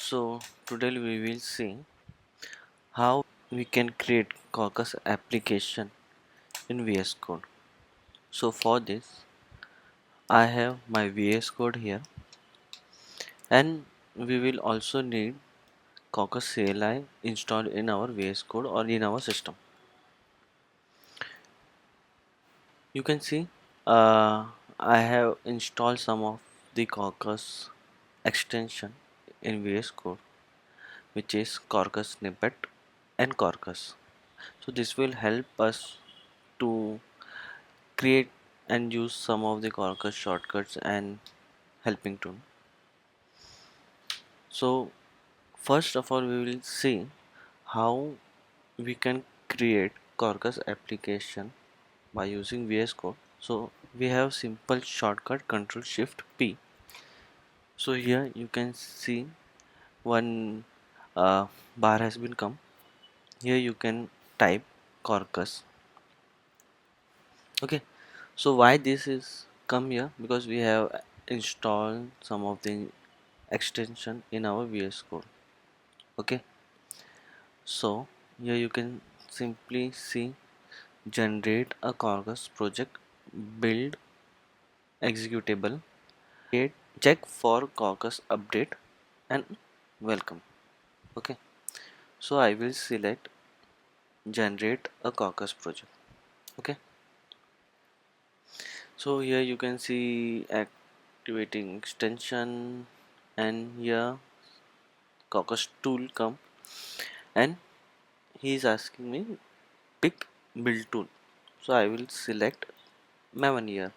So today we will see how we can create Quarkus application in VS Code. So for this I have my VS Code here, and we will also need Quarkus CLI installed in our VS Code or in our system. You can see I have installed some of the Quarkus extension in VS Code, which is Quarkus snippet and Quarkus. So this will help us to create and use some of the Quarkus shortcuts and helping tool. So first of all we will see how we can create Quarkus application by using VS Code. So we have simple shortcut Control Shift P. So here you can see one bar has been come. Here you can type Quarkus. Okay, so why this is come here, because we have installed some of the extension in our VS Code. Okay, so here you can simply see generate a Quarkus project, build executable, create, check for Quarkus update, and welcome. Okay, so I will select generate a Quarkus project. Okay, so here you can see activating extension, and here Quarkus tool come, and he is asking me pick build tool. So I will select Maven here.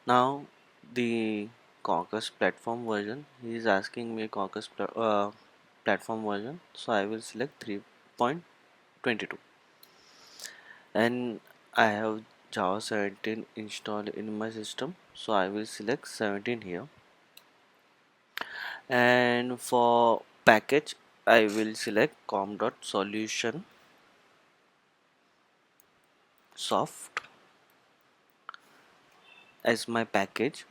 Now the Quarkus platform version, he is asking me platform version, so I will select 3.22, and I have Java 17 installed in my system, so I will select 17 here. And for package I will select com.solution soft as my package,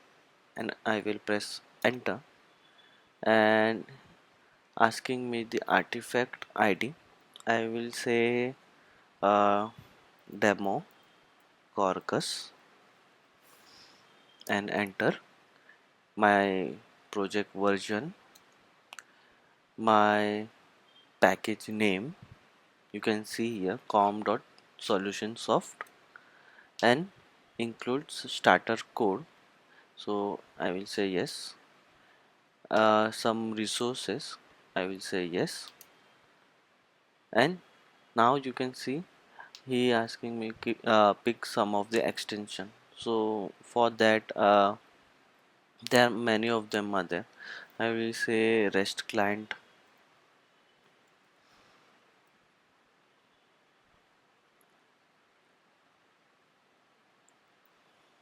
and I will press enter, and asking me the artifact ID. I will say demo Quarkus and enter my project version, my package name. You can see here com.solutionsoft, and includes starter code. So I will say yes. Some resources, I will say yes. And now you can see he asking me pick some of the extension. So for that there are many of them are there. I will say REST client.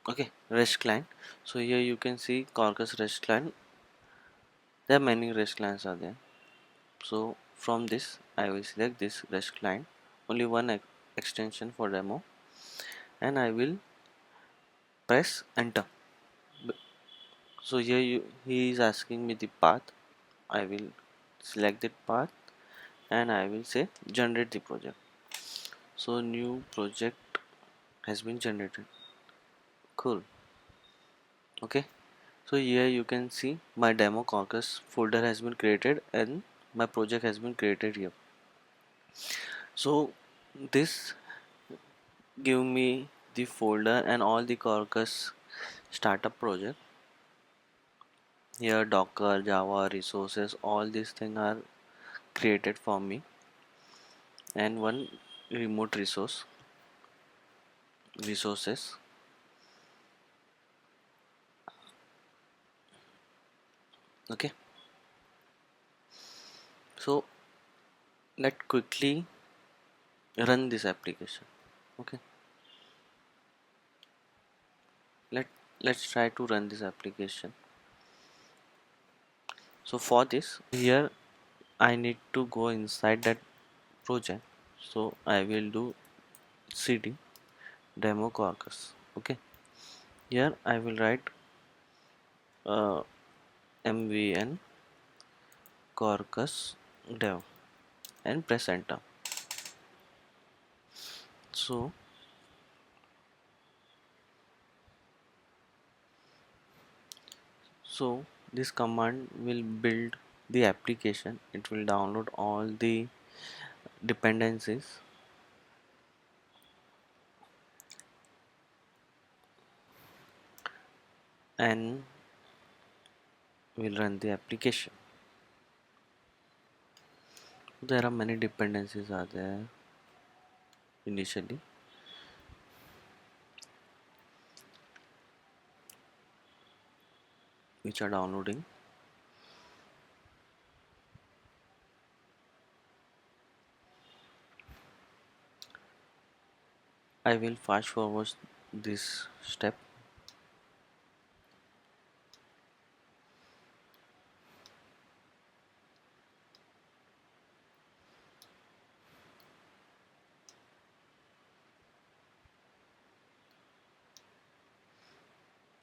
Okay, REST client. So here you can see Quarkus REST client. There are many REST clients are there. So from this I will select this REST client, only one extension for demo, and I will press enter. So here he is asking me the path. I will select that path, and I will say generate the project. So new project has been generated. Cool. Okay, so here you can see my demo Quarkus folder has been created, and my project has been created here. So this give me the folder and all the Quarkus startup project. Here Docker, Java, resources, all these things are created for me, and one remote resources. Okay, so let quickly run this application. Okay, let's try to run this application. So for this here I need to go inside that project, so I will do cd demo Quarkus. Okay, here I will write mvn Quarkus dev and press enter. So this command will build the application. It will download all the dependencies and will run the application. There are many dependencies are there initially. Which are downloading. I will fast forward this step.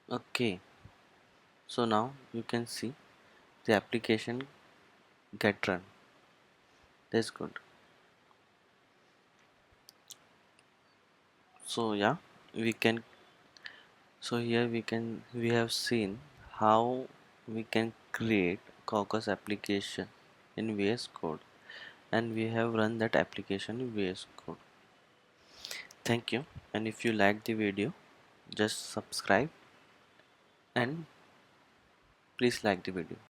Okay, so now you can see the application get run. That's good. So yeah, we can. So here we have seen how we can create Quarkus application in VS Code, and we have run that application in VS Code. Thank you. And if you like the video, just subscribe and please like the video.